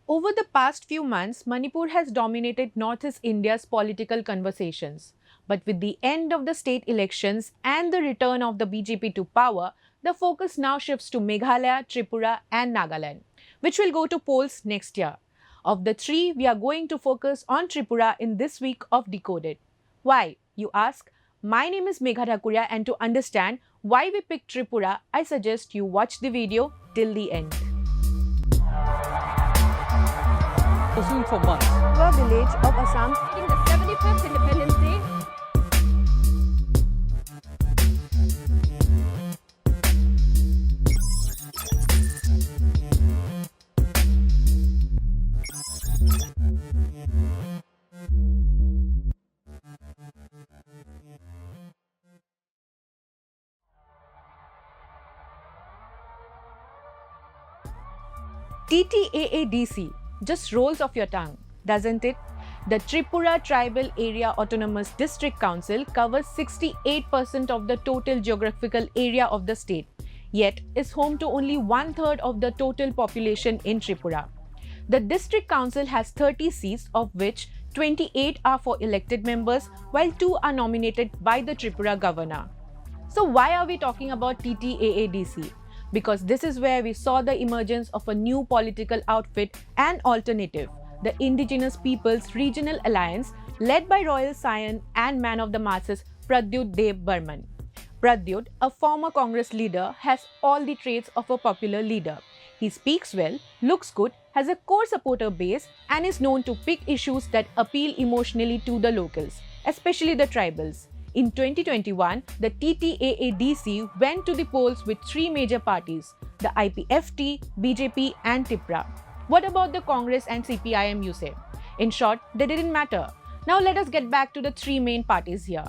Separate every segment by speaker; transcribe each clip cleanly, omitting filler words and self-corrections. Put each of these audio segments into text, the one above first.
Speaker 1: Over the past few months, Manipur has dominated Northeast India's political conversations. But with the end of the state elections and the return of the BJP to power, the focus now shifts to Meghalaya, Tripura, and Nagaland, which will go to polls next year. Of the three, we are going to focus on Tripura in this week of Decoded. Why, you ask? My name is Megha Thakuria, and to understand why we picked Tripura, I suggest you watch the video till the end.
Speaker 2: Pursuing for months.
Speaker 1: A village of Assam.
Speaker 3: In the 75th Independence Day,
Speaker 1: TTAADC just rolls off your tongue, doesn't it? The Tripura Tribal Area Autonomous District Council covers 68% of the total geographical area of the state, yet is home to only one-third of the total population in Tripura. The district council has 30 seats, of which 28 are for elected members, while 2 are nominated by the Tripura governor. So why are we talking about TTAADC? Because this is where we saw the emergence of a new political outfit and alternative, the Indigenous Peoples Regional Alliance, led by Royal Scion and man of the masses Pradyut Dev Burman. Pradyut, a former Congress leader, has all the traits of a popular leader. He speaks well, looks good, has a core supporter base, and is known to pick issues that appeal emotionally to the locals, especially the tribals. In 2021, the TTAADC went to the polls with 3 major parties, the IPFT, BJP and TIPRA. What about the Congress and CPIM, you say? In short, they didn't matter. Now let us get back to the 3 main parties here.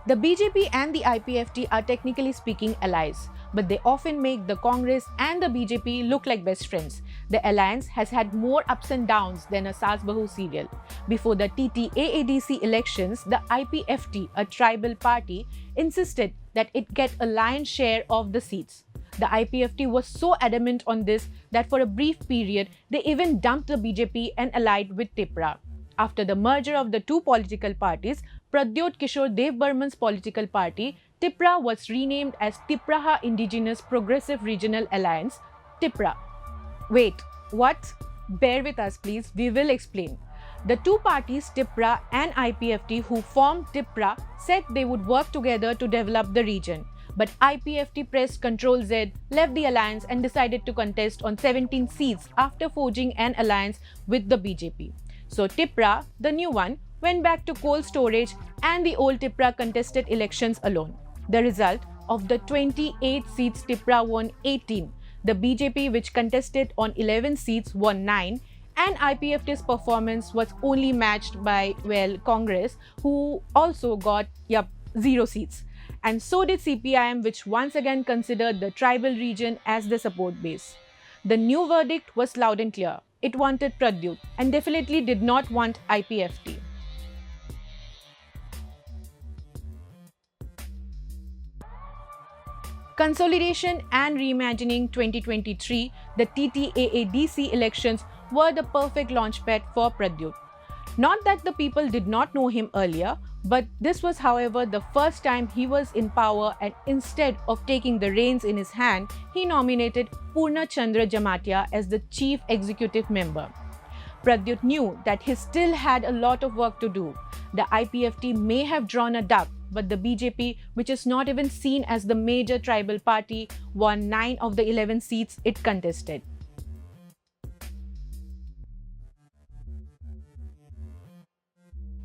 Speaker 1: The BJP and the IPFT are technically speaking allies, but they often make the Congress and the BJP look like best friends. The alliance has had more ups and downs than a Saas Bahu serial. Before the TTAADC elections, the IPFT, a tribal party, insisted that it get a lion's share of the seats. The IPFT was so adamant on this that for a brief period, they even dumped the BJP and allied with TIPRA. After the merger of the 2 political parties, Pradyut Kishore Dev Burman's political party, TIPRA, was renamed as Tipraha Indigenous Progressive Regional Alliance, TIPRA. Wait, what? Bear with us please, we will explain. The 2 parties, TIPRA and IPFT, who formed TIPRA, said they would work together to develop the region. But IPFT pressed Ctrl Z, left the alliance and decided to contest on 17 seats after forging an alliance with the BJP. So TIPRA, the new one, went back to coal storage and the old TIPRA contested elections alone. The result, of the 28 seats, TIPRA won 18. The BJP, which contested on 11 seats, won 9. And IPFT's performance was only matched by, well, Congress, who also got, 0 seats. And so did CPIM, which once again considered the tribal region as the support base. The new verdict was loud and clear. It wanted Pradyut and definitely did not want IPFT. Consolidation and reimagining 2023, the TTAADC elections were the perfect launchpad for Pradyut. Not that the people did not know him earlier, but this was, however, the first time he was in power, and instead of taking the reins in his hand, he nominated Purna Chandra Jamatia as the chief executive member. Pradyut knew that he still had a lot of work to do. The IPFT may have drawn a duck, but the BJP, which is not even seen as the major tribal party, won 9 of the 11 seats it contested.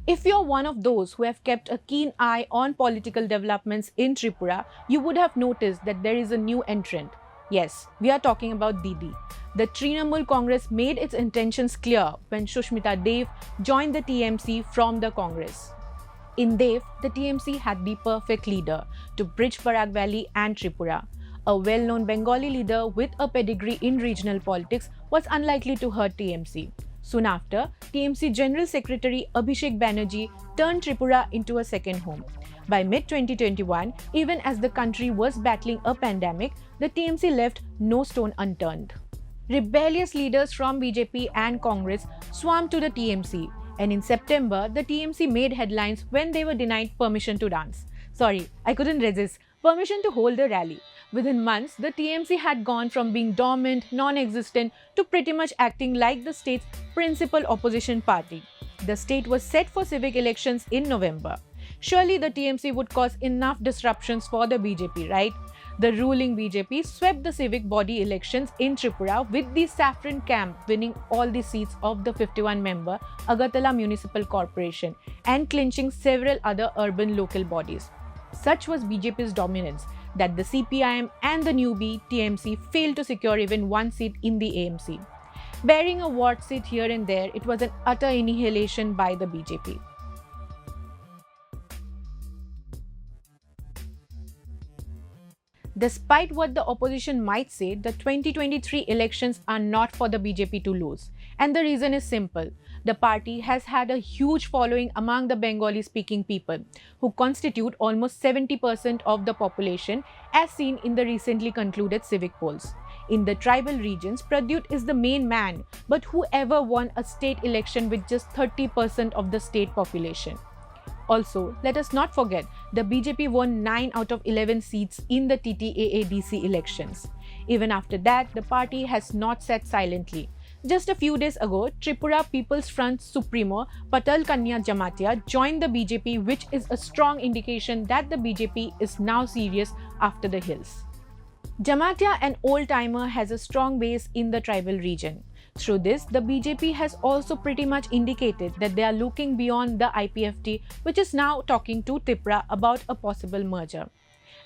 Speaker 1: If you're one of those who have kept a keen eye on political developments in Tripura, you would have noticed that there is a new entrant. Yes, we are talking about Didi. The Trinamool Congress made its intentions clear when Sushmita Dev joined the TMC from the Congress. In Dev, the TMC had the perfect leader to bridge Barak Valley and Tripura. A well-known Bengali leader with a pedigree in regional politics was unlikely to hurt TMC. Soon after, TMC General Secretary Abhishek Banerjee turned Tripura into a second home. By mid-2021, even as the country was battling a pandemic, the TMC left no stone unturned. Rebellious leaders from BJP and Congress swarmed to the TMC, and in September, the TMC made headlines when they were denied permission to dance. Sorry, I couldn't resist. Permission to hold a rally. Within months, the TMC had gone from being dormant, non-existent, to pretty much acting like the state's principal opposition party. The state was set for civic elections in November. Surely the TMC would cause enough disruptions for the BJP, right? The ruling BJP swept the civic body elections in Tripura with the Saffron camp winning all the seats of the 51-member Agartala Municipal Corporation and clinching several other urban local bodies. Such was BJP's dominance that the CPIM and the newbie TMC failed to secure even one seat in the AMC. Bearing a ward seat here and there, it was an utter annihilation by the BJP. Despite what the opposition might say, the 2023 elections are not for the BJP to lose. And the reason is simple. The party has had a huge following among the Bengali-speaking people, who constitute almost 70% of the population, as seen in the recently concluded civic polls. In the tribal regions, Pradyut is the main man, but whoever won a state election with just 30% of the state population. Also, let us not forget, the BJP won 9 out of 11 seats in the TTAA-DC elections. Even after that, the party has not sat silently. Just a few days ago, Tripura People's Front Supremo Patal Kanya Jamatia joined the BJP, which is a strong indication that the BJP is now serious after the hills. Jamatia, an old-timer, has a strong base in the tribal region. Through this, the BJP has also pretty much indicated that they are looking beyond the IPFT, which is now talking to Tripura about a possible merger.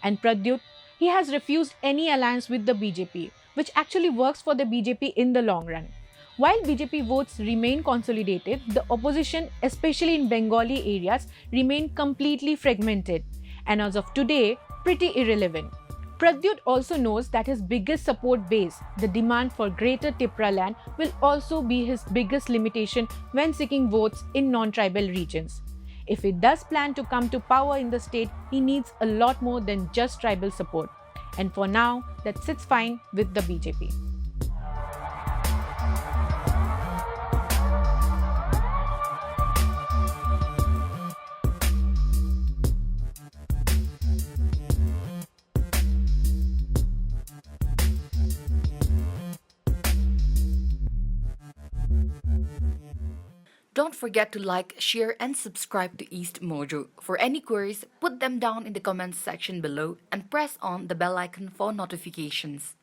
Speaker 1: And Pradyut, he has refused any alliance with the BJP, which actually works for the BJP in the long run. While BJP votes remain consolidated, the opposition, especially in Bengali areas, remain completely fragmented and as of today, pretty irrelevant. Pradyut also knows that his biggest support base, the demand for greater Tripura land, will also be his biggest limitation when seeking votes in non-tribal regions. If he does plan to come to power in the state, he needs a lot more than just tribal support. And for now, that sits fine with the BJP.
Speaker 4: Don't forget to like, share, and subscribe to East Mojo. For any queries, put them down in the comments section below and press on the bell icon for notifications.